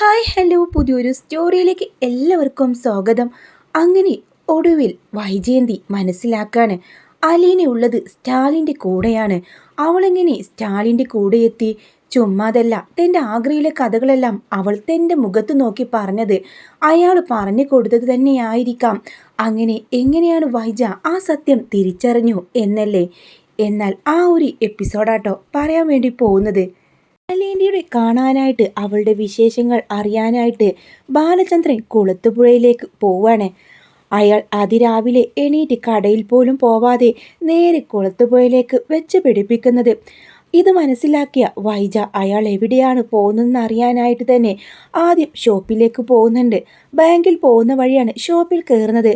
Hi hello പുതിയൊരു സ്റ്റോറിയിലേക്ക് എല്ലാവർക്കും സ്വാഗതം. അങ്ങനെ ഒടുവിൽ വൈജയന്തി മനസ്സിലാക്കാണ് അലീന ഉള്ളത് സ്റ്റാലിൻ്റെ കൂടെയാണ്. അവളെങ്ങനെ സ്റ്റാലിൻ്റെ കൂടെ എത്തി? ചുമ്മാതല്ല, തൻ്റെ ആഗ്രയിലെ കഥകളെല്ലാം അവൾ തൻ്റെ മുഖത്ത് നോക്കി പറഞ്ഞത് അയാൾ പറഞ്ഞു കൊടുത്തത് തന്നെയായിരിക്കാം. അങ്ങനെ എങ്ങനെയാണ് വൈജ ആ സത്യം തിരിച്ചറിഞ്ഞു എന്നല്ലേ? എന്നാൽ ആ ഒരു എപ്പിസോഡാട്ടോ പറയാൻ വേണ്ടി പോകുന്നത്. അലീനയുടെ കാണാനായിട്ട് അവളുടെ വിശേഷങ്ങൾ അറിയാനായിട്ട് ബാലചന്ദ്രൻ കുളത്തുപുഴയിലേക്ക് പോവാണ്. അയാൾ അതിരാവിലെ എണീറ്റ് കടയിൽ പോലും പോവാതെ നേരെ കുളത്തുപുഴയിലേക്ക് വെച്ച് പിടിപ്പിക്കുന്നത്. ഇത് മനസ്സിലാക്കിയ വൈജ അയാൾ എവിടെയാണ് പോകുന്നതെന്ന് അറിയാനായിട്ട് തന്നെ ആദ്യം ഷോപ്പിലേക്ക് പോകുന്നുണ്ട്. ബാങ്കിൽ പോകുന്ന വഴിയാണ് ഷോപ്പിൽ കയറുന്നത്.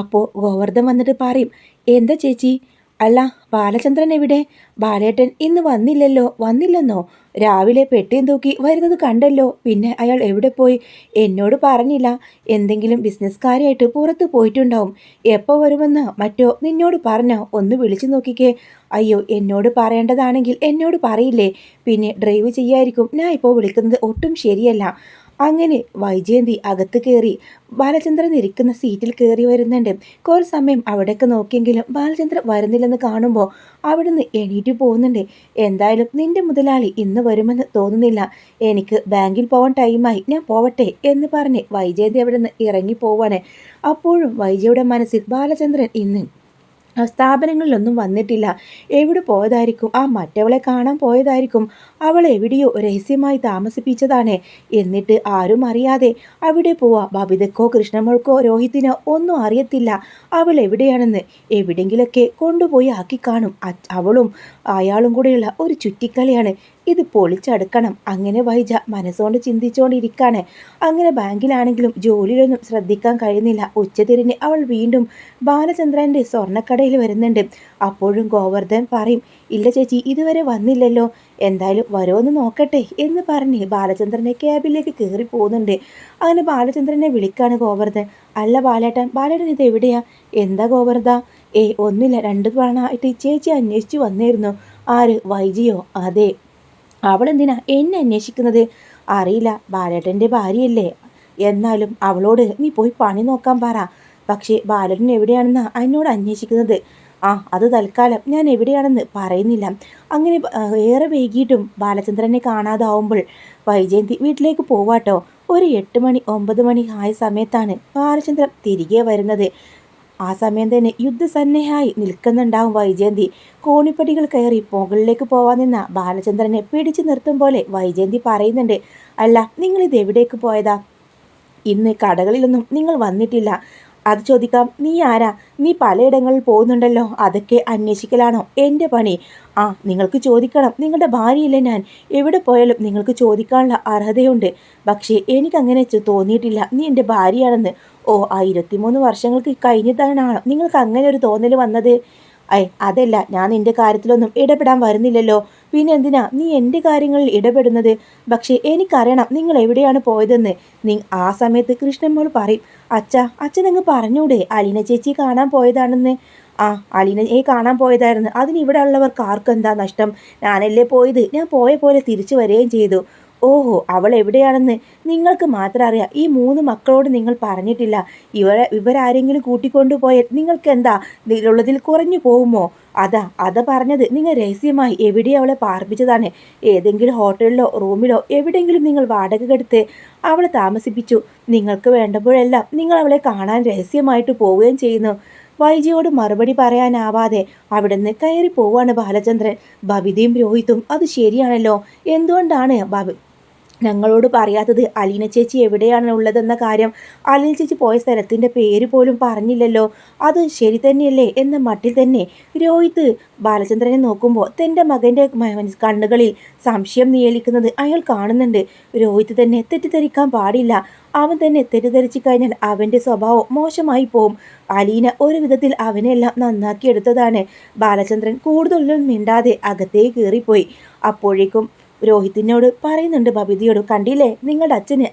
അപ്പോൾ ഗോവർദ്ധൻ വന്നിട്ട് പറയും, എന്താ ചേച്ചി? അല്ല, ബാലചന്ദ്രൻ എവിടെ? ബാലേട്ടൻ ഇന്ന് വന്നില്ലെന്നോ? രാവിലെ പെട്ടിയും തൂക്കി വരുന്നത് കണ്ടല്ലോ. പിന്നെ അയാൾ എവിടെ പോയി? എന്നോട് പറഞ്ഞില്ല. എന്തെങ്കിലും ബിസിനസ് കാര്യമായിട്ട് പുറത്ത് പോയിട്ടുണ്ടാവും. എപ്പോൾ വരുമെന്ന് മറ്റോ നിന്നോട് പറഞ്ഞോ? ഒന്ന് വിളിച്ചു നോക്കിക്കേ. അയ്യോ, എന്നോട് പറയേണ്ടതാണെങ്കിൽ എന്നോട് പറയില്ലേ? പിന്നെ ഡ്രൈവ് ചെയ്യായിരിക്കും. ഞാൻ ഇപ്പോൾ വിളിക്കുന്നത് ഒട്ടും ശരിയല്ല. അങ്ങനെ വൈജയന്തി അകത്ത് കയറി ബാലചന്ദ്രൻ ഇരിക്കുന്ന സീറ്റിൽ കയറി വരുന്നുണ്ട്. കുറച്ച് സമയം അവിടെയൊക്കെ നോക്കിയെങ്കിലും ബാലചന്ദ്രൻ വരുന്നില്ലെന്ന് കാണുമ്പോൾ അവിടുന്ന് എണീറ്റ് പോകുന്നുണ്ട്. എന്തായാലും നിന്റെ മുതലാളി ഇന്ന് വരുമെന്ന് തോന്നുന്നില്ല. എനിക്ക് ബാങ്കിൽ പോകാൻ ടൈമായി, ഞാൻ പോവട്ടെ എന്ന് പറഞ്ഞ് വൈജയന്തി അവിടെ നിന്ന് ഇറങ്ങി പോവാണ്. അപ്പോഴും വൈജയുടെ മനസ്സിൽ ബാലചന്ദ്രൻ ഇന്ന് സ്ഥാപനങ്ങളിലൊന്നും വന്നിട്ടില്ല. എവിടെ പോയതായിരിക്കും? ആ മറ്റവളെ കാണാൻ പോയതായിരിക്കും. അവൾ എവിടെയോ രഹസ്യമായി താമസിപ്പിച്ചതാണ്. എന്നിട്ട് ആരും അറിയാതെ അവിടെ പോവാ. ബബിതക്കോ കൃഷ്ണമോൾക്കോ രോഹിത്തിനോ ഒന്നും അറിയത്തില്ല അവൾ എവിടെയാണെന്ന്. എവിടെങ്കിലൊക്കെ കൊണ്ടുപോയി ആക്കി കാണും. അവളും അയാളും കൂടെയുള്ള ഒരു ചുറ്റിക്കളിയാണ്. ഇത് പൊളിച്ചടുക്കണം. അങ്ങനെ വൈജ മനസ്സുകൊണ്ട് ചിന്തിച്ചുകൊണ്ടിരിക്കുകയാണ്. അങ്ങനെ ബാങ്കിലാണെങ്കിലും ജോലിയിലൊന്നും ശ്രദ്ധിക്കാൻ കഴിയുന്നില്ല. ഉച്ചതിരിഞ്ഞ് അവൾ വീണ്ടും ബാലചന്ദ്രൻ്റെ സ്വർണ്ണക്കടയിൽ വരുന്നുണ്ട്. അപ്പോഴും ഗോവർദ്ധൻ പറയും, ഇല്ല ചേച്ചി, ഇതുവരെ വന്നില്ലല്ലോ. എന്തായാലും വരുമെന്ന് നോക്കട്ടെ എന്ന് പറഞ്ഞ് ബാലചന്ദ്രനെ ക്യാബിലേക്ക് കയറി പോകുന്നുണ്ട്. അങ്ങനെ ബാലചന്ദ്രനെ വിളിക്കാണ് ഗോവർദ്ധൻ. അല്ല ബാലേട്ടൻ ഇത് എവിടെയാ? എന്താ ഗോവർദ്ധ? ഒന്നുമില്ല, 2 തവണ ആയിട്ട് ചേച്ചി അന്വേഷിച്ചു വന്നിരുന്നു. ആര്? വൈജിയോ? അതെ. അവളെന്തിനാ എന്നെ അന്വേഷിക്കുന്നത്? അറിയില്ല, ബാലേട്ടൻ്റെ ഭാര്യയല്ലേ. എന്നാലും അവളോട് നീ പോയി പണി നോക്കാൻ പറ. പക്ഷേ ബാലേട്ടൻ എവിടെയാണെന്നാ എന്നോട് അന്വേഷിക്കുന്നത്. അത് തൽക്കാലം ഞാൻ എവിടെയാണെന്ന് പറയുന്നില്ല. അങ്ങനെ ഏറെ വൈകിട്ടും ബാലചന്ദ്രനെ കാണാതാവുമ്പോൾ വൈജയന്തി വീട്ടിലേക്ക് പോവാട്ടോ. ഒരു 8 മണി 9 മണി ആയ സമയത്താണ് ബാലചന്ദ്രൻ തിരികെ വരുന്നത്. ആ സമയം തന്നെ യുദ്ധസന്നയായി നിൽക്കുന്നുണ്ടാവും വൈജയന്തി. കോണിപ്പടികൾ കയറി മുകളിലേക്ക് പോവാൻ നിന്ന ബാലചന്ദ്രനെ പിടിച്ചു നിർത്തും പോലെ വൈജയന്തി പറയുന്നുണ്ട്, അല്ല, നിങ്ങളിത് എവിടേക്ക് പോയതാ? ഇന്ന് കടകളിലൊന്നും നിങ്ങൾ വന്നിട്ടില്ല. അത് ചോദിക്കാം, നീ ആരാ? നീ പലയിടങ്ങളിൽ പോകുന്നുണ്ടല്ലോ, അതൊക്കെ അന്വേഷിക്കലാണോ എൻ്റെ പണി? നിങ്ങൾക്ക് ചോദിക്കണം. നിങ്ങളുടെ ഭാര്യയില്ലേ ഞാൻ. എവിടെ പോയാലും നിങ്ങൾക്ക് ചോദിക്കാനുള്ള അർഹതയുണ്ട്. പക്ഷേ എനിക്കങ്ങനെ തോന്നിയിട്ടില്ല നീ എൻ്റെ ഭാര്യയാണെന്ന്. ആ 23 വർഷങ്ങൾക്ക് കഴിഞ്ഞതാണോ നിങ്ങൾക്ക് അങ്ങനെ ഒരു തോന്നൽ വന്നത്? അതല്ല, ഞാൻ നിന്റെ കാര്യത്തിലൊന്നും ഇടപെടാൻ വരുന്നില്ലല്ലോ. പിന്നെ എന്തിനാ നീ എൻ്റെ കാര്യങ്ങളിൽ ഇടപെടുന്നത്? പക്ഷേ എനിക്കറിയണം നിങ്ങൾ എവിടെയാണ് പോയതെന്ന്. ആ സമയത്ത് കൃഷ്ണമ്മോൾ പറയും, അച്ഛനങ്ങ് പറഞ്ഞൂടെ അലീന ചേച്ചി കാണാൻ പോയതാണെന്ന്. അലീനയെ കാണാൻ പോയതായിരുന്നു. അതിനിവിടെ ഉള്ളവർക്ക് ആർക്കെന്താ നഷ്ടം? ഞാനല്ലേ പോയത്. ഞാൻ പോയ പോലെ തിരിച്ചു വരികയും ചെയ്തു. ഓഹോ, അവൾ എവിടെയാണെന്ന് നിങ്ങൾക്ക് മാത്രം അറിയാം. ഈ 3 മക്കളോട് നിങ്ങൾ പറഞ്ഞിട്ടില്ല. ഇവരാരെങ്കിലും കൂട്ടിക്കൊണ്ടുപോയാൽ നിങ്ങൾക്ക് എന്താ ഇതിലുള്ളതിൽ കുറഞ്ഞു പോകുമോ? അതാ പറഞ്ഞത്. നിങ്ങൾ രഹസ്യമായി എവിടെയും അവളെ പാർപ്പിച്ചതാണ്. ഏതെങ്കിലും ഹോട്ടലിലോ റൂമിലോ എവിടെയെങ്കിലും നിങ്ങൾ വാടകയ്ക്കെടുത്ത് അവളെ താമസിപ്പിച്ചു. നിങ്ങൾക്ക് വേണ്ടപ്പോഴെല്ലാം നിങ്ങൾ അവളെ കാണാൻ രഹസ്യമായിട്ട് പോവുകയും ചെയ്യുന്നു. വൈജിയോട് മറുപടി പറയാനാവാതെ അവിടുന്ന് കയറി പോവാണ് ബാലചന്ദ്രൻ. ബബിതയും രോഹിത്തും അത് ശരിയാണല്ലോ, എന്തുകൊണ്ടാണ് ഞങ്ങളോട് പറയാത്തത്? അലീന ചേച്ചി എവിടെയാണ് ഉള്ളതെന്ന കാര്യം, അലീന ചേച്ചി പോയ സ്ഥലത്തിൻ്റെ പേര് പോലും പറഞ്ഞില്ലല്ലോ. അത് ശരി തന്നെയല്ലേ എന്ന മട്ടിൽ തന്നെ രോഹിത്ത് ബാലചന്ദ്രനെ നോക്കുമ്പോൾ തൻ്റെ മകൻ്റെ കണ്ണുകളിൽ സംശയം നിയലിക്കുന്നത് അയാൾ കാണുന്നുണ്ട്. രോഹിത്ത് തന്നെ തെറ്റിദ്ധരിക്കാൻ പാടില്ല. അവൻ തന്നെ തെറ്റിദ്ധരിച്ചു കഴിഞ്ഞാൽ അവൻ്റെ സ്വഭാവം മോശമായി പോവും. അലീന ഒരു വിധത്തിൽ അവനെല്ലാം നന്നാക്കിയെടുത്തതാണ്. ബാലചന്ദ്രൻ കൂടുതലൊന്നും മിണ്ടാതെ അകത്തേക്ക് കയറിപ്പോയി. അപ്പോഴേക്കും രോഹിത്തിനോട് പറയുന്നുണ്ട് ബബിതയോട്, കണ്ടില്ലേ, നിങ്ങളുടെ അച്ഛന്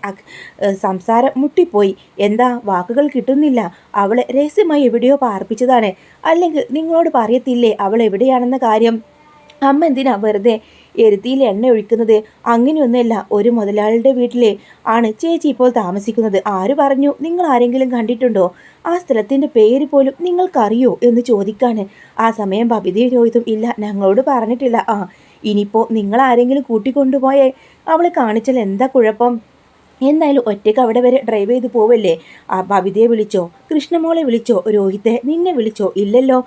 സംസാരം മുട്ടിപ്പോയി. എന്താ, വാക്കുകൾ കിട്ടുന്നില്ല. അവളെ രഹസ്യമായി എവിടെയോ പാർപ്പിച്ചതാണ്. അല്ലെങ്കിൽ നിങ്ങളോട് പറയത്തില്ലേ അവൾ എവിടെയാണെന്ന കാര്യം? അമ്മ എന്തിനാ വെറുതെ എരുത്തിയിൽ എണ്ണ ഒഴിക്കുന്നത്. അങ്ങനെയൊന്നുമല്ല, ഒരു മുതലാളിയുടെ വീട്ടിലെ ആണ് ചേച്ചി ഇപ്പോൾ താമസിക്കുന്നത്. ആര് പറഞ്ഞു? നിങ്ങൾ ആരെങ്കിലും കണ്ടിട്ടുണ്ടോ? ആ സ്ഥലത്തിൻ്റെ പേര് പോലും നിങ്ങൾക്കറിയോ എന്ന് ചോദിക്കാണ്. ആ സമയം ബബിതയും രോഹിതും ഇല്ല, ഞങ്ങളോട് പറഞ്ഞിട്ടില്ല. ഇനിയിപ്പോൾ നിങ്ങൾ ആരെങ്കിലും കൂട്ടിക്കൊണ്ടുപോയേ അവളെ കാണിച്ചാൽ എന്താ കുഴപ്പം? എന്തായാലും ഒറ്റയ്ക്ക് അവിടെ വരെ ഡ്രൈവ് ചെയ്ത് പോവല്ലേ? ബബിതയെ വിളിച്ചോ? കൃഷ്ണമോളെ വിളിച്ചോ? രോഹിത്തെ നിന്നെ വിളിച്ചോ? ഇല്ലല്ലോ.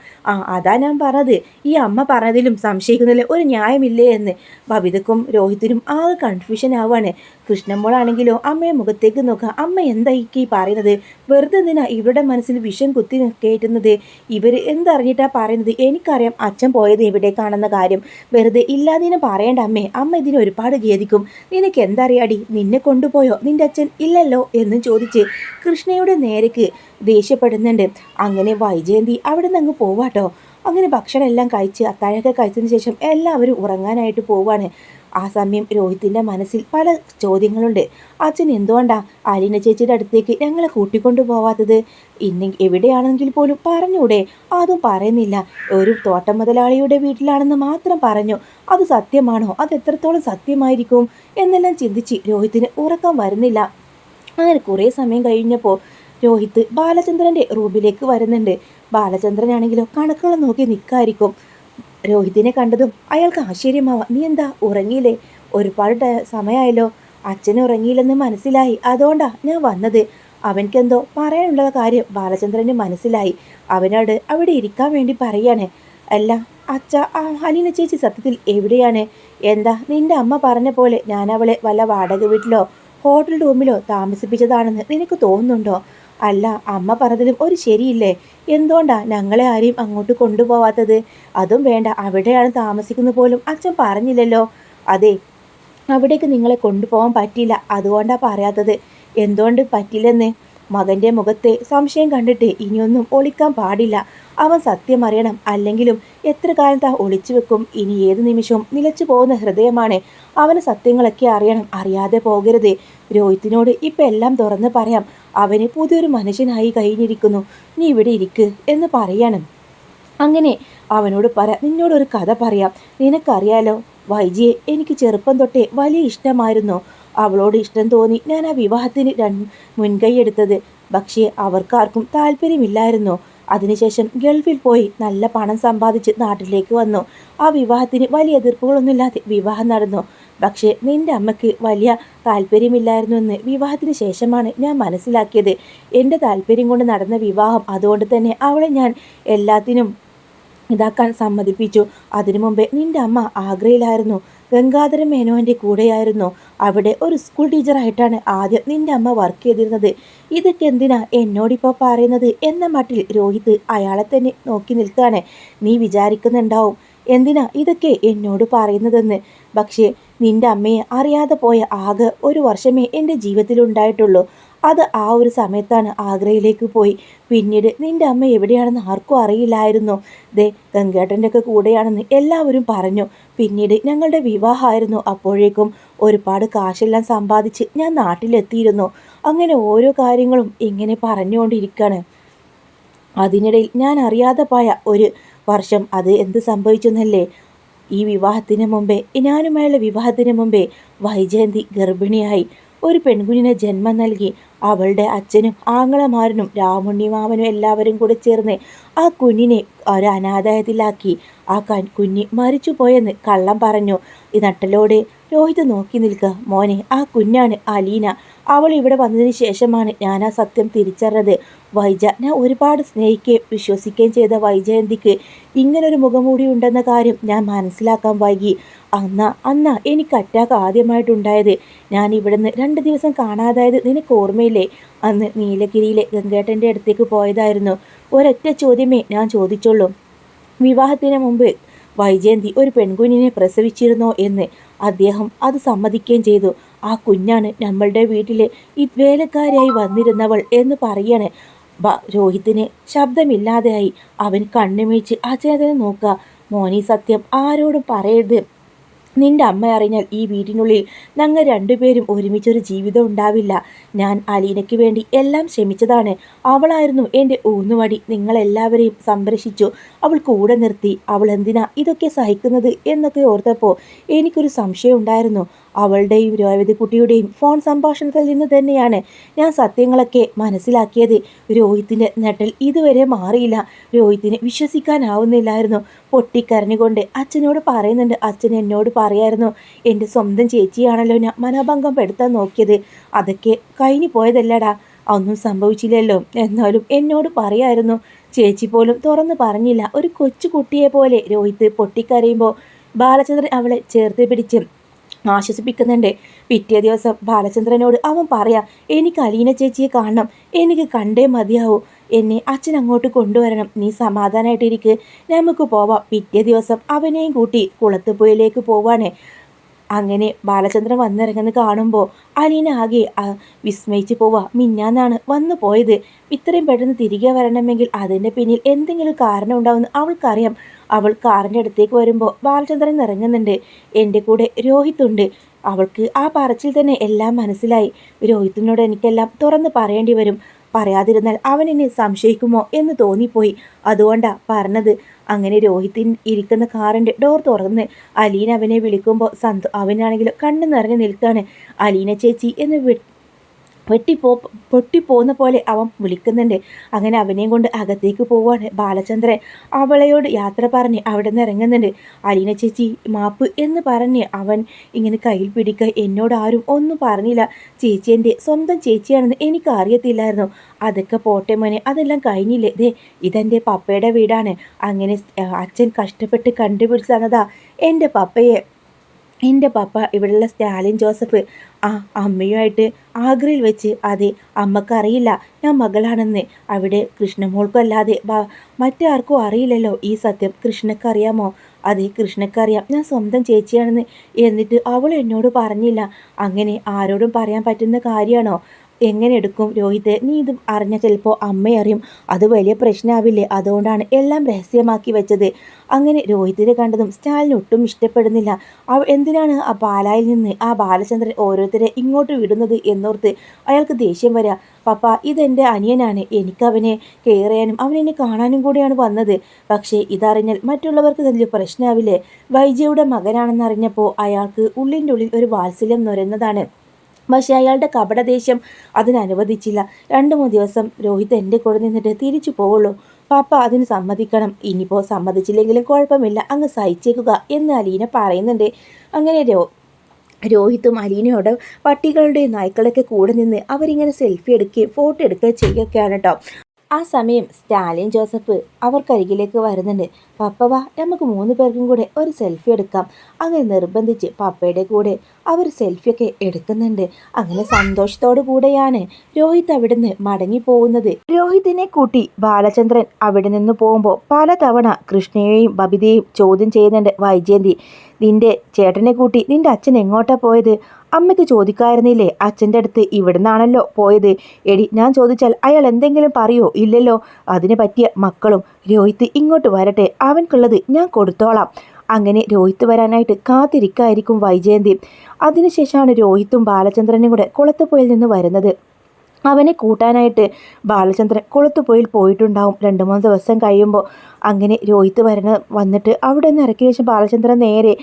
അതാ ഞാൻ പറഞ്ഞത്, ഈ അമ്മ പറഞ്ഞതിലും സംശയിക്കുന്നതിൽ ഒരു ന്യായമില്ലേ എന്ന്. ബബിതക്കും രോഹിത്തിനും ആകെ കൺഫ്യൂഷൻ ആവാണ്. കൃഷ്ണമോളാണെങ്കിലോ അമ്മയെ മുഖത്തേക്ക് നോക്കുക. അമ്മ എന്തായി പറയുന്നത്? വെറുതെ എന്തിനാ ഇവരുടെ മനസ്സിൽ വിഷം കുത്തി കയറ്റുന്നത്? ഇവർ എന്തറിഞ്ഞിട്ടാ പറയുന്നത്? എനിക്കറിയാം അച്ഛൻ പോയത് എവിടേക്കാണെന്ന കാര്യം. വെറുതെ ഇല്ലാതിനെ പറയേണ്ട അമ്മേ. അമ്മ ഇതിന് ഒരുപാട് ഖേദിക്കും. നിനക്ക് എന്തറിയാടി? നിന്നെ കൊണ്ടുപോയോ നിന്റെ അച്ഛൻ? ഇല്ലല്ലോ എന്നും ചോദിച്ച് കൃഷ്ണയുടെ നേരേക്ക് ദേഷ്യപ്പെടുന്നുണ്ട്. അങ്ങനെ വൈജയന്തി അവിടെ നിന്ന് അങ്ങ് പോവാട്ടോ. അങ്ങനെ ഭക്ഷണം എല്ലാം കഴിച്ച് അത്താഴമൊക്കെ കഴിച്ചതിന് ശേഷം എല്ലാവരും ഉറങ്ങാനായിട്ട് പോവാണ്. ആ സമയം രോഹിത്തിൻ്റെ മനസ്സിൽ പല ചോദ്യങ്ങളുണ്ട്. അച്ഛൻ എന്തുകൊണ്ടാ അലീന ചേച്ചിയുടെ അടുത്തേക്ക് ഞങ്ങളെ കൂട്ടിക്കൊണ്ടു പോവാത്തത്? എവിടെയാണെങ്കിൽ പോലും പറഞ്ഞൂടെ? അതും പറയുന്നില്ല. ഒരു തോട്ടം മുതലാളിയുടെ വീട്ടിലാണെന്ന് മാത്രം പറഞ്ഞു. അത് സത്യമാണോ? അത് എത്രത്തോളം സത്യമായിരിക്കും എന്നെല്ലാം ചിന്തിച്ച് രോഹിത്തിന് ഉറക്കം വരുന്നില്ല. അങ്ങനെ കുറേ സമയം കഴിഞ്ഞപ്പോൾ രോഹിത്ത് ബാലചന്ദ്രൻ്റെ റൂമിലേക്ക് വരുന്നുണ്ട്. ബാലചന്ദ്രനാണെങ്കിലോ കണക്കുകൾ നോക്കി നിൽക്കായിരിക്കും. രോഹിത്തിനെ കണ്ടതും അയാൾക്ക് ആശ്ചര്യമാവാം. നീ എന്താ ഉറങ്ങിയില്ലേ? ഒരുപാട് സമയമായല്ലോ. അച്ഛൻ ഉറങ്ങിയില്ലെന്ന് മനസ്സിലായി, അതുകൊണ്ടാ ഞാൻ വന്നത്. അവൻക്കെന്തോ പറയാനുള്ള കാര്യം ബാലചന്ദ്രന് മനസ്സിലായി. അവനോട് അവിടെ ഇരിക്കാൻ വേണ്ടി പറയാണ്. അല്ല അച്ഛ, അലീന ചേച്ചി സത്യത്തിൽ എവിടെയാണ്? എന്താ നിന്റെ അമ്മ പറഞ്ഞ പോലെ ഞാൻ അവളെ വല്ല വാടക വീട്ടിലോ ഹോട്ടൽ റൂമിലോ താമസിപ്പിച്ചതാണെന്ന് നിനക്ക് തോന്നുന്നുണ്ടോ? അല്ല, അമ്മ പറഞ്ഞതിലും ഒരു ശരിയില്ലേ? എന്തുകൊണ്ടാ ഞങ്ങളെ ആരെയും അങ്ങോട്ട് കൊണ്ടുപോവാത്തത്? അതും വേണ്ട, അവിടെയാണ് താമസിക്കുന്നത് പോലും അച്ഛൻ പറഞ്ഞില്ലല്ലോ. അതെ, അവിടേക്ക് നിങ്ങളെ കൊണ്ടുപോകാൻ പറ്റില്ല, അതുകൊണ്ടാണ് പറയാത്തത്. എന്തുകൊണ്ട് പറ്റില്ലെന്ന്? മകൻ്റെ മുഖത്തെ സംശയം കണ്ടിട്ട് ഇനിയൊന്നും ഒളിക്കാൻ പാടില്ല. അവൻ സത്യം അറിയണം. അല്ലെങ്കിലും എത്ര കാലം താ ഒളിച്ചു വെക്കും? ഇനി ഏത് നിമിഷവും നിലച്ചു പോകുന്ന ഹൃദയമാണ്. അവന് സത്യങ്ങളൊക്കെ അറിയണം, അറിയാതെ പോകരുത്. രോഹിത്തിനോട് ഇപ്പം എല്ലാം തുറന്ന് പറയാം. അവന് പുതിയൊരു മനുഷ്യനായി കഴിഞ്ഞിരിക്കുന്നു. നീ ഇവിടെ ഇരിക്ക് എന്ന് പറയണം. അങ്ങനെ അവനോട് നിന്നോടൊരു കഥ പറയാം. നിനക്കറിയാലോ, വൈജിയെ എനിക്ക് ചെറുപ്പം തൊട്ടേ വലിയ ഇഷ്ടമായിരുന്നു. അവളോട് ഇഷ്ടം തോന്നി ഞാൻ ആ വിവാഹത്തിന് മുൻകൈയെടുത്തത്. പക്ഷേ അവർക്കാർക്കും താല്പര്യമില്ലായിരുന്നു. അതിനുശേഷം ഗൾഫിൽ പോയി നല്ല പണം സമ്പാദിച്ച് നാട്ടിലേക്ക് വന്നു. ആ വിവാഹത്തിന് വലിയ എതിർപ്പുകളൊന്നുമില്ലാതെ വിവാഹം നടന്നു. പക്ഷേ നിന്റെ അമ്മയ്ക്ക് വലിയ താല്പര്യമില്ലായിരുന്നു എന്ന് വിവാഹത്തിന് ശേഷമാണ് ഞാൻ മനസ്സിലാക്കിയത്. എൻ്റെ താല്പര്യം കൊണ്ട് നടന്ന വിവാഹം, അതുകൊണ്ട് തന്നെ അവളെ ഞാൻ എല്ലാത്തിനും ഇതാക്കാൻ സമ്മതിപ്പിച്ചു. അതിനു മുമ്പേ നിന്റെ അമ്മ ആഗ്രയിലായിരുന്നു. ഗംഗാധരൻ മേനോൻ്റെ കൂടെയായിരുന്നു. അവിടെ ഒരു സ്കൂൾ ടീച്ചറായിട്ടാണ് ആദ്യം നിന്റെ അമ്മ വർക്ക് ചെയ്തിരുന്നത്. ഇതൊക്കെ എന്തിനാ എന്നോടിപ്പോൾ പറയുന്നത് എന്ന മട്ടിൽ രോഹിത് അയാളെ തന്നെ നോക്കി നിൽക്കുകയാണ്. നീ വിചാരിക്കുന്നുണ്ടാവും എന്തിനാ ഇതൊക്കെ എന്നോട് പറയുന്നതെന്ന്. പക്ഷേ നിന്റെ അമ്മയെ അറിയാതെ പോയ ആകെ ഒരു വർഷമേ എൻ്റെ ജീവിതത്തിലുണ്ടായിട്ടുള്ളൂ. അത് ആ ഒരു സമയത്താണ് ആഗ്രയിലേക്ക് പോയി. പിന്നീട് നിന്റെ അമ്മ എവിടെയാണെന്ന് ആർക്കും അറിയില്ലായിരുന്നു. ദേ ഗംഗേട്ടൻ്റെ ഒക്കെ കൂടെയാണെന്ന് എല്ലാവരും പറഞ്ഞു. പിന്നീട് ഞങ്ങളുടെ വിവാഹമായിരുന്നു. അപ്പോഴേക്കും ഒരുപാട് കാശെല്ലാം സമ്പാദിച്ച് ഞാൻ നാട്ടിലെത്തിയിരുന്നു. അങ്ങനെ ഓരോ കാര്യങ്ങളും ഇങ്ങനെ പറഞ്ഞുകൊണ്ടിരിക്കുകയാണ്. അതിനിടയിൽ ഞാൻ അറിയാതെ പോയ ഒരു വർഷം, അത് എന്ത് സംഭവിച്ചെന്നല്ലേ? ഈ വിവാഹത്തിന് മുമ്പേ, ഞാനുമായുള്ള വിവാഹത്തിന് മുമ്പേ വൈജയന്തി ഗർഭിണിയായി ഒരു പെൺകുഞ്ഞിനെ ജന്മം നൽകി. അവളുടെ അച്ഛനും ആങ്ങളമാരനും രാമുണ്ണിമാമനും എല്ലാവരും കൂടെ ചേർന്ന് ആ കുഞ്ഞിനെ ഒരു അനാഥാലയത്തിലാക്കി. ആ കുഞ്ഞ് മരിച്ചുപോയെന്ന് കള്ളം പറഞ്ഞു. ഈ നട്ടലോടെ രോഹിത് നോക്കി നിൽക്കുക. മോനെ, ആ കുഞ്ഞാണ് അലീന. അവൾ ഇവിടെ വന്നതിന് ശേഷമാണ് ഞാൻ ആ സത്യം തിരിച്ചറിഞ്ഞത്. ഞാൻ ഒരുപാട് സ്നേഹിക്കുകയും വിശ്വസിക്കുകയും ചെയ്ത വൈജയന്തിക്ക് ഇങ്ങനൊരു മുഖംമൂടി ഉണ്ടെന്ന കാര്യം ഞാൻ മനസ്സിലാക്കാൻ വൈകി. അന്നാ എനിക്ക് അറ്റാക്ക് ആദ്യമായിട്ടുണ്ടായത്. ഞാൻ ഇവിടുന്ന് 2 ദിവസം കാണാതായത് നിനക്ക് ഓർമ്മയില്ലേ? അന്ന് നീലഗിരിയിലെ ഗംഗേട്ടൻ്റെ അടുത്തേക്ക് പോയതായിരുന്നു. ഒരൊറ്റ ചോദ്യമേ ഞാൻ ചോദിച്ചുള്ളൂ. വിവാഹത്തിന് മുമ്പ് വൈജയന്തി ഒരു പെൺകുഞ്ഞിനെ പ്രസവിച്ചിരുന്നോ എന്ന്. അദ്ദേഹം അത് സമ്മതിക്കുകയും ചെയ്തു. ആ കുഞ്ഞാണ് നമ്മളുടെ വീട്ടിലെ ഈ വേലക്കാരിയായി വന്നിരുന്നവൾ എന്ന് പറയണേ. രോഹിത്തിന് ശബ്ദമില്ലാതെയായി. അവൻ കണ്ണുമീച്ച് അച്ഛനെ നോക്കുക. മോനി, സത്യം ആരോടും പറയരുത്. നിന്റെ അമ്മ അറിഞ്ഞാൽ ഈ വീടിനുള്ളിൽ ഞങ്ങൾ രണ്ടുപേരും ഒരുമിച്ചൊരു ജീവിതം ഉണ്ടാവില്ല. ഞാൻ അലീനയ്ക്ക് വേണ്ടി എല്ലാം ക്ഷമിച്ചതാണ്. അവളായിരുന്നു എൻ്റെ ഊന്നുവടി. നിങ്ങളെല്ലാവരെയും സംരക്ഷിച്ചു. അവൾ കൂടെ നിർത്തി. അവൾ എന്തിനാ ഇതൊക്കെ സഹിക്കുന്നത് എന്നൊക്കെ ഓർത്തപ്പോൾ എനിക്കൊരു സംശയം ഉണ്ടായിരുന്നു. അവളുടെയും രേവതിക്കുട്ടിയുടെയും ഫോൺ സംഭാഷണത്തിൽ നിന്ന് തന്നെയാണ് ഞാൻ സത്യങ്ങളൊക്കെ മനസ്സിലാക്കിയത്. രോഹിത്തിൻ്റെ നെട്ടൽ ഇതുവരെ മാറിയില്ല. രോഹിത്തിനെ വിശ്വസിക്കാനാവുന്നില്ലായിരുന്നു. പൊട്ടിക്കരഞ്ഞുകൊണ്ട് അച്ഛനോട് പറയുന്നുണ്ട്. അച്ഛൻ എന്നോട് പറയായിരുന്നു, എൻ്റെ സ്വന്തം ചേച്ചിയാണല്ലോ ഞാൻ മനോഭംഗം പെടുത്താൻ നോക്കിയത്. അതൊക്കെ കഴിഞ്ഞു പോയതല്ലടാ, ഒന്നും സംഭവിച്ചില്ലല്ലോ. എന്നാലും എന്നോട് പറയായിരുന്നു. ചേച്ചി പോലും തുറന്നു പറഞ്ഞില്ല. ഒരു കൊച്ചു കുട്ടിയെ പോലെ രോഹിത്ത് പൊട്ടിക്കരയുമ്പോൾ ബാലചന്ദ്രൻ അവളെ ചേർത്ത് പിടിച്ച് ആശ്വസിപ്പിക്കുന്നുണ്ട്. പിറ്റേ ദിവസം ബാലചന്ദ്രനോട് അവൻ പറയാം, എനിക്ക് അലീന ചേച്ചിയെ കാണണം, എനിക്ക് കണ്ടേ മതിയാവൂ, എന്നെ അച്ഛൻ അങ്ങോട്ട് കൊണ്ടുവരണം, നീ സമാധാനമായിട്ടിരിക്ക്, നമുക്ക് പോവാം. പിറ്റേ ദിവസം അവനെയും കൂട്ടി കുളത്തുപുഴയിലേക്ക് പോവാണ്. അങ്ങനെ ബാലചന്ദ്രൻ വന്നിറങ്ങുന്ന കാണുമ്പോൾ അലീന ആകെ വിസ്മയിച്ച് പോവാ. മിന്നാന്നാണ് വന്നു പോയത്. ഇത്രയും പെട്ടെന്ന് തിരികെ വരണമെങ്കിൽ അതിൻ്റെ പിന്നിൽ എന്തെങ്കിലും കാരണം ഉണ്ടാവുമെന്ന് അവൾക്കറിയാം. അവൾ കാറിൻ്റെ അടുത്തേക്ക് വരുമ്പോൾ ബാലചന്ദ്രൻ ഇറങ്ങുന്നുണ്ട്. എൻ്റെ കൂടെ രോഹിത്തുണ്ട്. അവൾക്ക് ആ പറച്ചിൽ തന്നെ എല്ലാം മനസ്സിലായി. രോഹിത്തിനോട് എനിക്കെല്ലാം തുറന്ന് പറയേണ്ടി വരും. പറയാതിരുന്നാൽ അവൻ എന്നെ സംശയിക്കുമോ എന്ന് തോന്നിപ്പോയി. അതുകൊണ്ടാ പറഞ്ഞത്. അങ്ങനെ രോഹിത്തിൻ ഇരിക്കുന്ന കാറിൻ്റെ ഡോർ തുറന്ന് അലീന അവനെ വിളിക്കുമ്പോൾ അവനാണെങ്കിൽ കണ്ണു നിറഞ്ഞു നിൽക്കാണ്. അലീന ചേച്ചി എന്ന് പൊട്ടിപ്പോകുന്ന പോലെ അവൻ വിളിക്കുന്നുണ്ട്. അങ്ങനെ അവനെയും കൊണ്ട് അകത്തേക്ക് പോവാണ് ബാലചന്ദ്രൻ. അവളയോട് യാത്ര പറഞ്ഞ് അവിടെ നിന്ന് ഇറങ്ങുന്നുണ്ട്. അലീന ചേച്ചി മാപ്പ് എന്ന് പറഞ്ഞ് അവൻ ഇങ്ങനെ കയ്യിൽ പിടിക്കുക. എന്നോട് ആരും ഒന്നും പറഞ്ഞില്ല. ചേച്ചി എൻ്റെ സ്വന്തം ചേച്ചിയാണെന്ന് എനിക്ക് അറിയത്തില്ലായിരുന്നു. അതൊക്കെ പോട്ടെ മോനെ, അതെല്ലാം കഴിഞ്ഞില്ലേ. ഇതെൻ്റെ പപ്പയുടെ വീടാണ്. അങ്ങനെ അച്ഛൻ കഷ്ടപ്പെട്ട് കണ്ടുപിടിച്ച് തന്നതാ എൻ്റെ പപ്പയെ. എൻ്റെ പപ്പ ഇവിടെയുള്ള സ്റ്റാലിൻ ജോസഫ് ആ അമ്മയുമായിട്ട് ആഗ്രയിൽ വെച്ച്. അതെ, അമ്മക്കറിയില്ല ഞാൻ മകളാണെന്ന്. അവിടെ കൃഷ്ണമോൾക്കും അല്ലാതെ മറ്റാർക്കും അറിയില്ലല്ലോ ഈ സത്യം. കൃഷ്ണക്കറിയാമോ? അതെ, കൃഷ്ണക്കറിയാം ഞാൻ സ്വന്തം ചേച്ചിയാണെന്ന്. എന്നിട്ട് അവൾ എന്നോട് പറഞ്ഞില്ല. അങ്ങനെ ആരോടും പറയാൻ പറ്റുന്ന കാര്യമാണോ? എങ്ങനെ എടുക്കും രോഹിത്തെ? നീ ഇത് അറിഞ്ഞ ചിലപ്പോൾ അമ്മയറിയും. അത് വലിയ പ്രശ്നമാവില്ലേ? അതുകൊണ്ടാണ് എല്ലാം രഹസ്യമാക്കി വെച്ചത്. അങ്ങനെ രോഹിത്തിനെ കണ്ടതും സ്റ്റാലിന് ഒട്ടും ഇഷ്ടപ്പെടുന്നില്ല. എന്തിനാണ് ആ പാലായിൽ നിന്ന് ആ ബാലചന്ദ്രൻ ഓരോരുത്തരെ ഇങ്ങോട്ട് വിടുന്നത് എന്നോർത്ത് അയാൾക്ക് ദേഷ്യം വരിക. പപ്പ, ഇതെൻ്റെ അനിയനാണ്. എനിക്കവനെ കെയർ ചെയ്യാനും അവനെന്നെ കാണാനും കൂടിയാണ് വന്നത്. പക്ഷേ ഇതറിഞ്ഞാൽ മറ്റുള്ളവർക്ക് വലിയ പ്രശ്നമാവില്ലേ? വൈജയുടെ മകനാണെന്നറിഞ്ഞപ്പോൾ അയാൾക്ക് ഉള്ളിൻ്റെ ഉള്ളിൽ ഒരു വാത്സല്യം നുരന്നതാണ്. പക്ഷേ അയാളുടെ കപടദേഷ്യം അതിനനുവദിച്ചില്ല. 2-3 ദിവസം രോഹിത് എൻ്റെ കൂടെ നിന്നിട്ട് തിരിച്ചു പോവുള്ളൂ. പാപ്പ അതിന് സമ്മതിക്കണം. ഇനിയിപ്പോൾ സമ്മതിച്ചില്ലെങ്കിലും കുഴപ്പമില്ല, അങ്ങ് സഹിച്ചേക്കുക എന്ന് അലീന പറയുന്നുണ്ട്. അങ്ങനെ രോഹിത്തും അലീനയോട് പട്ടികളുടെ നായ്ക്കളൊക്കെ കൂടെ നിന്ന് അവരിങ്ങനെ സെൽഫി എടുക്കുകയും ഫോട്ടോ എടുക്കുകയും ചെയ്യുകയൊക്കെയാണ് കേട്ടോ. ആ സമയം സ്റ്റാലിൻ ജോസഫ് അവർക്കരികിലേക്ക് വരുന്നുണ്ട്. പപ്പ വാ, നമുക്ക് 3 പേർക്കും കൂടെ ഒരു സെൽഫി എടുക്കാം. അങ്ങനെ നിർബന്ധിച്ച് പപ്പയുടെ കൂടെ അവർ സെൽഫിയൊക്കെ എടുക്കുന്നുണ്ട്. അങ്ങനെ സന്തോഷത്തോടു കൂടെയാണ് രോഹിത് അവിടുന്ന് മടങ്ങി പോകുന്നത്. രോഹിത്തിനെ കൂട്ടി ബാലചന്ദ്രൻ അവിടെ നിന്ന് പോകുമ്പോൾ പലതവണ കൃഷ്ണയെയും ബബിതയെയും ചോദ്യം ചെയ്യുന്നുണ്ട് വൈജയന്തി. നിന്റെ ചേട്ടനെ കൂട്ടി നിന്റെ അച്ഛൻ എങ്ങോട്ടാ പോയത്? അമ്മയ്ക്ക് ചോദിക്കായിരുന്നില്ലേ? അച്ഛൻ്റെ അടുത്ത് ഇവിടുന്നാണല്ലോ പോയത്. എടി, ഞാൻ ചോദിച്ചാൽ അയാൾ എന്തെങ്കിലും പറയോ? ഇല്ലല്ലോ. അതിന് പറ്റിയ മക്കളും. രോഹിത്ത് ഇങ്ങോട്ട് വരട്ടെ, അവൻക്കുള്ളത് ഞാൻ കൊടുത്തോളാം. അങ്ങനെ രോഹിത്ത് വരാനായിട്ട് കാത്തിരിക്കായിരിക്കും വൈജയന്തി. അതിനുശേഷമാണ് രോഹിത്തും ബാലചന്ദ്രനും കൂടെ കുളത്തുപുഴയിൽ നിന്ന് വരുന്നത്. അവനെ കൂട്ടാനായിട്ട് ബാലചന്ദ്രൻ കുളത്തുപുഴയിൽ പോയിട്ടുണ്ടാവും 2-3 ദിവസം കഴിയുമ്പോൾ. അങ്ങനെ രോഹിത്ത് വന്നിട്ട് അവിടെ നിന്ന് ഇറക്കിയ ശേഷം ബാലചന്ദ്രൻ നേരെ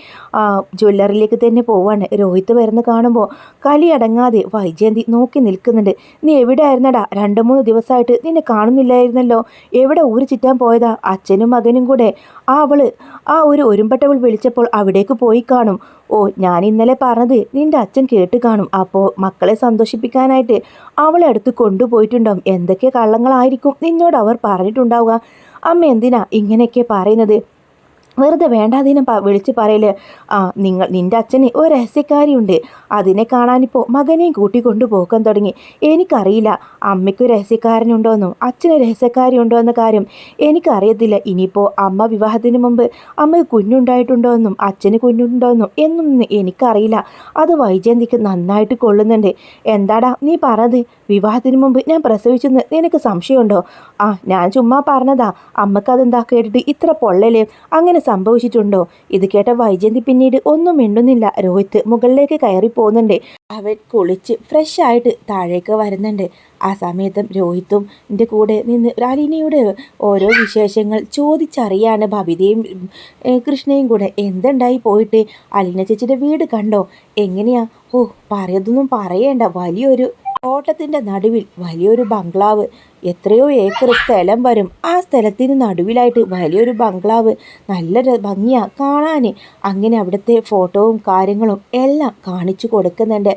ജ്വല്ലറിയിലേക്ക് തന്നെ പോവാണ്. രോഹിത്ത് വരുന്ന കാണുമ്പോൾ കലി അടങ്ങാതെ വൈജയന്തി നോക്കി നിൽക്കുന്നുണ്ട്. നീ എവിടെ ആയിരുന്നടാ? 2-3 ദിവസമായിട്ട് നിന്നെ കാണുന്നില്ലായിരുന്നല്ലോ. എവിടെ ഊര് ചുറ്റാൻ പോയതാ? അച്ഛനും മകനും കൂടെ ആ ഒരു ഒരുമ്പട്ടവൾ വിളിച്ചപ്പോൾ അവിടേക്ക് പോയി കാണും. ഓ, ഞാൻ ഇന്നലെ പറഞ്ഞത് നിന്റെ അച്ഛൻ കേട്ട് കാണും. അപ്പോൾ മക്കളെ സന്തോഷിപ്പിക്കാനായിട്ട് അവളെ അടുത്ത് കൊണ്ടുപോയിട്ടുണ്ടാവും. എന്തൊക്കെ കള്ളങ്ങളായിരിക്കും നിന്നോട് അവർ പറഞ്ഞിട്ടുണ്ടാവുക. അമ്മ എന്തിനാ ഇങ്ങനെയൊക്കെ പറയുന്നത്? വെറുതെ വേണ്ടാതീനം വിളിച്ച് പറയല്. നിന്റെ അച്ഛന് ഒരു രഹസ്യക്കാരിയുണ്ട്. അതിനെ കാണാനിപ്പോൾ മകനെയും കൂട്ടിക്കൊണ്ടു പോകാൻ തുടങ്ങി. എനിക്കറിയില്ല അമ്മയ്ക്ക് രഹസ്യക്കാരനുണ്ടോയെന്നും അച്ഛന് രഹസ്യക്കാരിയുണ്ടോ എന്ന കാര്യം എനിക്കറിയത്തില്ല. ഇനിയിപ്പോൾ അമ്മ വിവാഹത്തിന് മുമ്പ് അമ്മയ്ക്ക് കുഞ്ഞുണ്ടായിട്ടുണ്ടോ എന്നും അച്ഛന് കുഞ്ഞുണ്ടോ എന്നും എനിക്കറിയില്ല. അത് വൈജയന്തിക്ക് നന്നായിട്ട് കൊള്ളുന്നുണ്ട്. എന്താടാ നീ പറഞ്ഞത്? വിവാഹത്തിന് മുമ്പ് ഞാൻ പ്രസവിച്ചെന്ന് നിനക്ക് സംശയമുണ്ടോ? ഞാൻ ചുമ്മാ പറഞ്ഞതാ. അമ്മക്കതെന്താ കേട്ടിട്ട് ഇത്ര പൊള്ളല്? അങ്ങനെ സംഭവിച്ചിട്ടുണ്ടോ? ഇത് കേട്ട വൈജയന്തി പിന്നീട് ഒന്നും മിണ്ടുന്നില്ല. രോഹിത് മുകളിലേക്ക് കയറി പോകുന്നുണ്ട്. അവൻ കുളിച്ച് ഫ്രഷ് ആയിട്ട് താഴേക്ക് വരുന്നുണ്ട്. ആ സമയത്തും രോഹിത്തും കൂടെ നിന്ന് അലീനയുടെ ഓരോ വിശേഷങ്ങൾ ചോദിച്ചറിയാണ് ബബിതയും കൃഷ്ണയും കൂടെ. എന്തുണ്ടായി പോയിട്ട്? അലീന ചേച്ചിയുടെ വീട് കണ്ടോ? എങ്ങനെയാ? ഓ, പറയതൊന്നും പറയേണ്ട. വലിയൊരു തോട്ടത്തിൻ്റെ നടുവിൽ വലിയൊരു ബംഗ്ലാവ്. എത്രയോ ഏക്കർ സ്ഥലം വരും. ആ സ്ഥലത്തിന് നടുവിലായിട്ട് വലിയൊരു ബംഗ്ലാവ്. നല്ല ഭംഗിയാ കാണാൻ. അങ്ങനെ അവിടുത്തെ ഫോട്ടോവും കാര്യങ്ങളും എല്ലാം കാണിച്ചു കൊടുക്കുന്നുണ്ട്.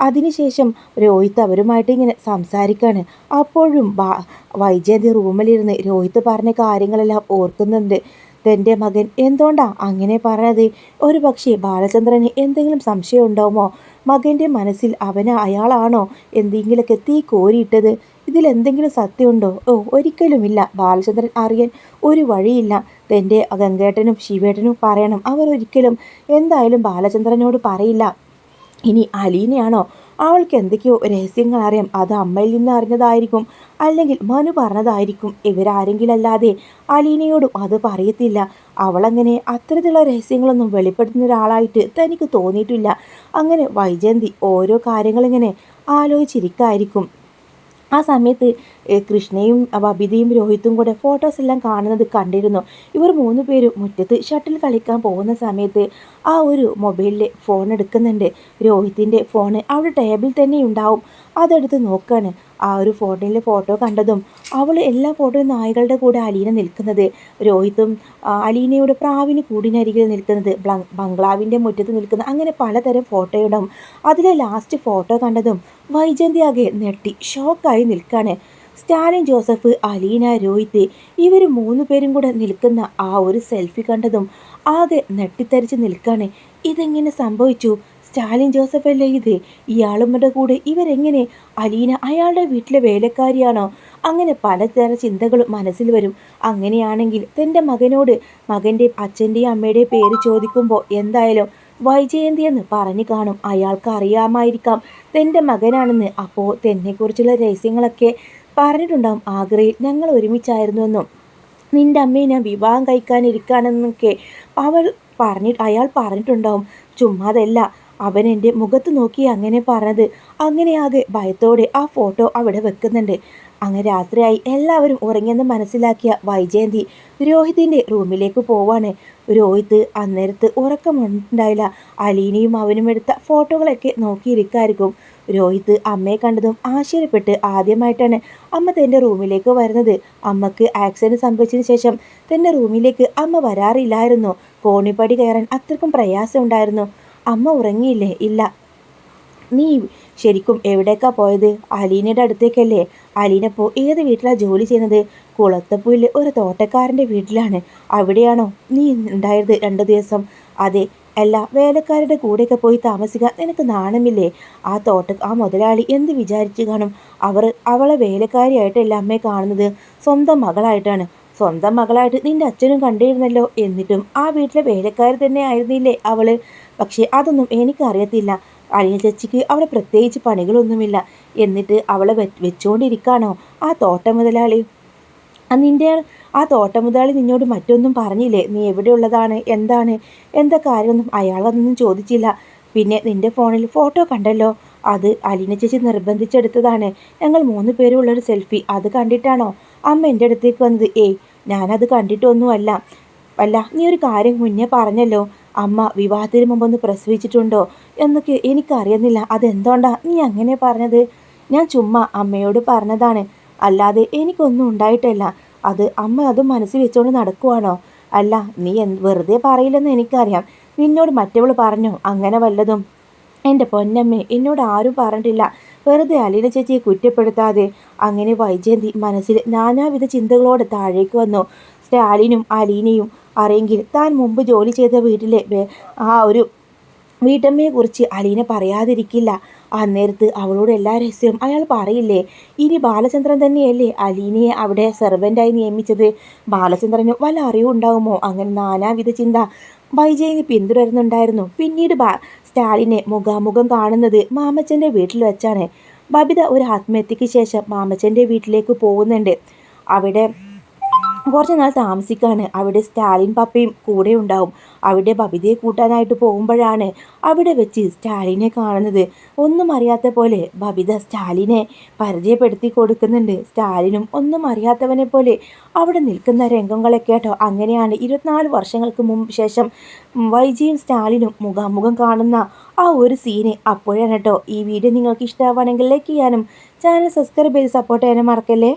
അതിനുശേഷം രോഹിത് അവരുമായിട്ട് ഇങ്ങനെ സംസാരിക്കുകയാണ്. അപ്പോഴും വൈജയന്തി റൂമിലിരുന്ന് രോഹിത് പറഞ്ഞ കാര്യങ്ങളെല്ലാം ഓർക്കുന്നുണ്ട്. തൻ്റെ മകൻ എന്തുകൊണ്ടാ അങ്ങനെ പറഞ്ഞത്? ഒരു പക്ഷേ ബാലചന്ദ്രന് എന്തെങ്കിലും സംശയം ഉണ്ടാവുമോ? മകൻ്റെ മനസ്സിൽ അയാളാണോ എന്തെങ്കിലുമൊക്കെ തീ കോരിയിട്ടത്? ഇതിലെന്തെങ്കിലും സത്യമുണ്ടോ? ഓ, ഒരിക്കലുമില്ല. ബാലചന്ദ്രൻ അറിയാൻ ഒരു വഴിയില്ല. തൻ്റെ ഗംഗേട്ടനും ശിവേട്ടനും പറയണം. അവർ ഒരിക്കലും എന്തായാലും ബാലചന്ദ്രനോട് പറയില്ല. ഇനി അലീനയാണോ? അവൾക്ക് എന്തൊക്കെയോ രഹസ്യങ്ങൾ അറിയാം. അത് അമ്മയിൽ നിന്ന് അറിഞ്ഞതായിരിക്കും, അല്ലെങ്കിൽ മനു പറഞ്ഞതായിരിക്കും. ഇവരാരെങ്കിലും അല്ലാതെ അലീനയോടും അത് പറയത്തില്ല. അവളങ്ങനെ അത്തരത്തിലുള്ള രഹസ്യങ്ങളൊന്നും വെളിപ്പെടുത്തുന്ന ഒരാളായിട്ട് തനിക്ക് തോന്നിയിട്ടില്ല. അങ്ങനെ വൈജയന്തി ഓരോ കാര്യങ്ങളിങ്ങനെ ആലോചിച്ചിരിക്കായിരിക്കും. ആ സമയത്ത് കൃഷ്ണയും ബബിതയും രോഹിത്തും കൂടെ ഫോട്ടോസ് എല്ലാം കാണുന്നത് കണ്ടിരുന്നു. ഇവർ 3 പേരും മുറ്റത്ത് ഷട്ടിൽ കളിക്കാൻ പോകുന്ന സമയത്ത് ആ ഒരു മൊബൈലിൽ ഫോൺ എടുക്കുന്നുണ്ട്. രോഹിത്തിൻ്റെ ഫോണ് അവിടെ ടേബിൾ തന്നെ ഉണ്ടാവും. അതെടുത്ത് നോക്കുകയാണ്. ആ ഒരു ഫോണിലെ ഫോട്ടോ കണ്ടതും അവൾ എല്ലാ ഫോട്ടോയും നായകളുടെ കൂടെ അലീന നിൽക്കുന്നത്, രോഹിത്തും അലീനയുടെ പ്രാവിന് കൂടിനരികിൽ നിൽക്കുന്നത്, ബംഗ്ലാവിൻ്റെ മുറ്റത്ത് നിൽക്കുന്നത്, അങ്ങനെ പലതരം ഫോട്ടോയിടും. അതിലെ ലാസ്റ്റ് ഫോട്ടോ കണ്ടതും വൈജയന്തി ആകെ നെട്ടി ഷോക്കായി നിൽക്കുകയാണ്. സ്റ്റാലിൻ ജോസഫ്, അലീന, രോഹിത് ഇവർ 3 പേരും കൂടെ നിൽക്കുന്ന ആ ഒരു സെൽഫി കണ്ടതും ആകെ നെട്ടിത്തരിച്ച് നിൽക്കുകയാണ്. ഇതെങ്ങനെ സംഭവിച്ചു? സ്റ്റാലിൻ ജോസഫ് അല്ലേ ഇത്? ഇയാളുടെ കൂടെ ഇവരെങ്ങനെ? അലീന അയാളുടെ വീട്ടിലെ വേലക്കാരിയാണോ? അങ്ങനെ പലതരം ചിന്തകളും മനസ്സിൽ വരും. അങ്ങനെയാണെങ്കിൽ തൻ്റെ മകനോട് മകൻ്റെ അച്ഛൻ്റെയും അമ്മയുടെയും പേര് ചോദിക്കുമ്പോൾ എന്തായാലും വൈജയന്തി എന്ന് പറഞ്ഞു കാണും. അയാൾക്ക് അറിയാമായിരിക്കാം തൻ്റെ മകനാണെന്ന്. അപ്പോൾ തന്നെക്കുറിച്ചുള്ള രഹസ്യങ്ങളൊക്കെ പറഞ്ഞിട്ടുണ്ടാവും. ആഗ്രയിൽ ഞങ്ങൾ ഒരുമിച്ചായിരുന്നുവെന്നും നിൻ്റെ അമ്മയെ ഞാൻ വിവാഹം കഴിക്കാനിരിക്കുകയാണെന്നൊക്കെ അയാൾ പറഞ്ഞിട്ടുണ്ടാവും. ചുമ്മാതല്ല, അവൻ എൻ്റെ മുഖത്ത് നോക്കി അങ്ങനെ പറഞ്ഞത്. അങ്ങനെയാകെ ഭയത്തോടെ ആ ഫോട്ടോ അവിടെ വെക്കുന്നുണ്ട്. അങ്ങനെ രാത്രിയായി എല്ലാവരും ഉറങ്ങിയെന്ന് മനസ്സിലാക്കിയ വൈജയന്തി രോഹിതിൻ്റെ റൂമിലേക്ക് പോവാണ്. രോഹിത് അന്നേരത്ത് ഉറക്കമുണ്ടായില്ല. അലീനയും അവനും എടുത്ത ഫോട്ടോകളൊക്കെ നോക്കിയിരിക്കായിരിക്കും. രോഹിത് അമ്മയെ കണ്ടതും ആശ്ചര്യപ്പെട്ട് ആദ്യമായിട്ടാണ് അമ്മ തൻ്റെ റൂമിലേക്ക് വരുന്നത്. അമ്മക്ക് ആക്സിഡൻറ്റ് സംഭവിച്ചതിന് ശേഷം തൻ്റെ റൂമിലേക്ക് അമ്മ വരാറില്ലായിരുന്നു. കോണിപ്പടി കയറാൻ അത്രക്കും പ്രയാസം ഉണ്ടായിരുന്നു. അമ്മ ഉറങ്ങിയില്ലേ? ഇല്ല. നീ ശരിക്കും എവിടേക്കാ പോയത്? അലീനയുടെ അടുത്തേക്കല്ലേ? അലീന ഏത് വീട്ടിലാണ് ജോലി ചെയ്യുന്നത്? കുളത്തപ്പൂയിൽ ഒരു തോട്ടക്കാരൻ്റെ വീട്ടിലാണ്. അവിടെയാണോ നീ ഉണ്ടായത് 2 ദിവസം? അതെ. അല്ല, വേലക്കാരുടെ കൂടെയൊക്കെ പോയി താമസിക്കാൻ നിനക്ക് നാണമില്ലേ? ആ മുതലാളി എന്ത് വിചാരിച്ചു കാണും? അവളെ വേലക്കാരിയായിട്ടല്ല അമ്മയെ കാണുന്നത്, സ്വന്തം മകളായിട്ടാണ്. സ്വന്തം മകളായിട്ട് നിന്റെ അച്ഛനും കണ്ടിരുന്നല്ലോ. എന്നിട്ടും ആ വീട്ടിലെ വേലക്കാരി തന്നെ ആയിരുന്നില്ലേ അവള്? പക്ഷേ അതൊന്നും എനിക്കറിയത്തില്ല. അലീന ചേച്ചിക്ക് അവളെ പ്രത്യേകിച്ച് പണികളൊന്നുമില്ല. എന്നിട്ട് അവളെ വെച്ചുകൊണ്ടിരിക്കുകയാണോ ആ തോട്ട മുതലാളി? ആ തോട്ട മുതലാളി നിന്നോട് മറ്റൊന്നും പറഞ്ഞില്ലേ? നീ എവിടെയുള്ളതാണ്, എന്താ കാര്യമൊന്നും അയാളൊന്നും ചോദിച്ചില്ല. പിന്നെ നിന്റെ ഫോണിൽ ഫോട്ടോ കണ്ടല്ലോ, അത് അലീന ചേച്ചി നിർബന്ധിച്ചെടുത്തതാണ്. ഞങ്ങൾ 3 പേരും ഉള്ളൊരു സെൽഫി. അത് കണ്ടിട്ടാണോ അമ്മ എൻ്റെ അടുത്തേക്ക് വന്നത്? ഏയ്, ഞാനത് കണ്ടിട്ടൊന്നുമല്ല. നീ ഒരു കാര്യം മുന്നേ പറഞ്ഞല്ലോ, അമ്മ വിവാഹത്തിന് മുമ്പൊന്ന് പ്രസവിച്ചിട്ടുണ്ടോ എന്നൊക്കെ. എനിക്കറിയുന്നില്ല. അതെന്തുകൊണ്ടാ നീ അങ്ങനെ പറഞ്ഞത്? ഞാൻ ചുമ്മാ അമ്മയോട് പറഞ്ഞതാണ്, അല്ലാതെ എനിക്കൊന്നും ഉണ്ടായിട്ടല്ല. അമ്മ അതും മനസ്സിൽ വെച്ചുകൊണ്ട് നടക്കുവാണോ? അല്ല, നീ വെറുതെ പറയില്ലെന്ന് എനിക്കറിയാം. നിന്നോട് മറ്റവൾ പറഞ്ഞോ അങ്ങനെ വല്ലതും? എൻ്റെ പൊന്നമ്മേ, എന്നോട് ആരും പറഞ്ഞിട്ടില്ല. വെറുതെ അലീന ചേച്ചിയെ കുറ്റപ്പെടുത്താതെ. അങ്ങനെ വൈജയന്തി മനസ്സിൽ നാനാവിധ ചിന്തകളോടെ താഴേക്ക് വന്നു. സ്റ്റാലിനും അലീനയും അറിയെങ്കിൽ താൻ മുമ്പ് ജോലി ചെയ്ത വീട്ടിലെ ആ ഒരു വീട്ടമ്മയെക്കുറിച്ച് അലീന പറയാതിരിക്കില്ല. അന്നേരത്ത് അവളോട് എല്ലാ രഹസ്യവും അയാൾ പറയില്ലേ? ഇനി ബാലചന്ദ്രൻ തന്നെയല്ലേ അലീനയെ അവിടെ സെർവൻ്റായി നിയമിച്ചത്? ബാലചന്ദ്രന് വല്ല അറിവുണ്ടാകുമോ? അങ്ങനെ നാനാവിധ ചിന്ത വൈജയന്തി പിന്തുടരുന്നുണ്ടായിരുന്നു. പിന്നീട് സ്റ്റാലിനെ മുഖാമുഖം കാണുന്നത് മാമച്ചൻ്റെ വീട്ടിൽ വെച്ചാണ്. ബബിത ഒരു ആത്മഹത്യക്ക് ശേഷം മാമച്ചൻ്റെ വീട്ടിലേക്ക് പോകുന്നുണ്ട്. അവിടെ കുറച്ച് നാൾ താമസിക്കാണ്. അവിടെ സ്റ്റാലിൻ പപ്പയും കൂടെ ഉണ്ടാവും. അവിടെ ബബിതയെ കൂട്ടാനായിട്ട് പോകുമ്പോഴാണ് അവിടെ വെച്ച് സ്റ്റാലിനെ കാണുന്നത്. ഒന്നും അറിയാത്ത പോലെ ബബിത സ്റ്റാലിനെ പരിചയപ്പെടുത്തി കൊടുക്കുന്നുണ്ട്. സ്റ്റാലിനും ഒന്നും അറിയാത്തവനെ പോലെ അവിടെ നിൽക്കുന്ന രംഗങ്ങളൊക്കെ കേട്ടോ. അങ്ങനെയാണ് 24 വർഷങ്ങൾക്ക് ശേഷം വൈജിയും സ്റ്റാലിനും മുഖാമുഖം കാണുന്ന ആ ഒരു സീന്. അപ്പോഴാണ് കേട്ടോ. ഈ വീഡിയോ നിങ്ങൾക്ക് ഇഷ്ടമാവുകയാണെങ്കിൽ ലൈക്ക് ചെയ്യാനും ചാനൽ സബ്സ്ക്രൈബ് ചെയ്ത് സപ്പോർട്ട് ചെയ്യാനും മറക്കല്ലേ.